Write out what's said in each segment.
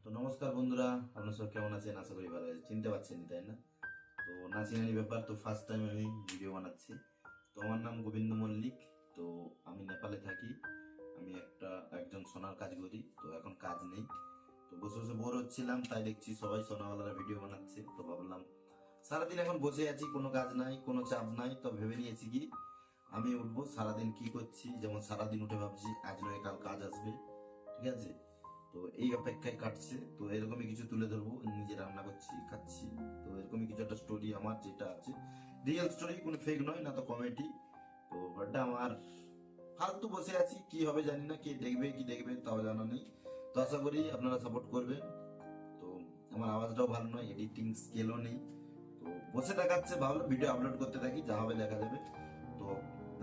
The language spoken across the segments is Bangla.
তো নমস্কার বন্ধুরা, আপনারা সব কেমন আছেন? আশা করি ভালো আছেন। চিনতে পারছেন তাই না? তো না চিনারি ব্যাপার, তো ফার্স্ট টাইম আমি ভিডিও বানাচ্ছি। তো আমার নাম গোবিন্দ মল্লিক। তো আমি নেপালে থাকি। আমি একজন সোনার কাজ করি। তো এখন কাজ নেই, তো বসে বসে বোর হচ্ছিলাম, তাই দেখছি সবাই সোনাওয়ালারা ভিডিও বানাচ্ছে। তো ভাবলাম সারাদিন এখন বসে আছি, কোনো কাজ নাই, কোনো চাপ নাই, তো ভেবে নিয়েছি কি আমি উঠবো, সারাদিন কি করছি, যেমন সারাদিন উঠে ভাবছি আজ নয় কাল কাজ আসবে, ঠিক আছে? তো এই অপেক্ষায় কাটছে। তো এরকমই কিছু তুলে ধরবো, নিজে রান্না করছি খাচ্ছি। তো এরকমই কিছু একটা স্টোরি আমার যেটা আছে, রিয়েল স্টোরি, কোনো ফেক নয়, না তো কমেডি। তো ওটা আমার ফালতু বসে আছি, কি হবে জানি না, কে দেখবে কি দেখবে তাও জানা নেই। তো আশা করি আপনারা সাপোর্ট করবেন। তো আমার আওয়াজটাও ভালো নয়, এডিটিং স্কেলও নেই। তো বসে দেখাচ্ছে, ভাবলাম ভিডিও আপলোড করতে থাকি, যা হবে দেখা যাবে। তো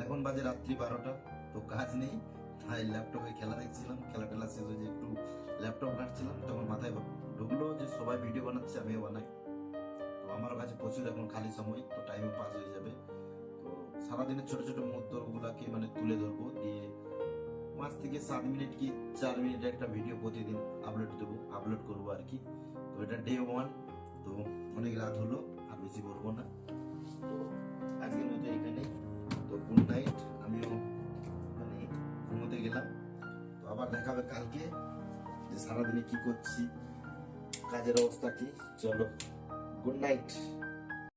এখন বাজে রাত্রি 12টা, তো কাজ নেই, তাই ল্যাপটপে খেলা দেখছিলাম। খেলা টেলা শেষ হয়ে একটু ল্যাপটপ ঘাঁটছিলাম, তখন মাথায় ঢুকলো যে সবাই ভিডিও বানাচ্ছে, আমিও বানাই। তো আমার কাছে প্রচুর এখন খালি সময়, তো টাইমও পাস হয়ে যাবে। তো সারাদিনের ছোট ছোট মুহূর্ত গুলাকে মানে তুলে ধরবো, দিয়ে 5 থেকে 7 মিনিট কি 4 মিনিট একটা ভিডিও প্রতিদিন আপলোড করবো আর কি। তো এটা ডে 1। তো অনেক রাত হলো, আর বেশি বলবো না। তো আজকের মতো এখানেই। তো গুড নাইট, আমিও মানে ঘুমোতে গেলাম। তো আবার দেখা হবে কালকে, যে সারাদিনে কি করছি, কাজের অবস্থা কি। চলো, গুড নাইট।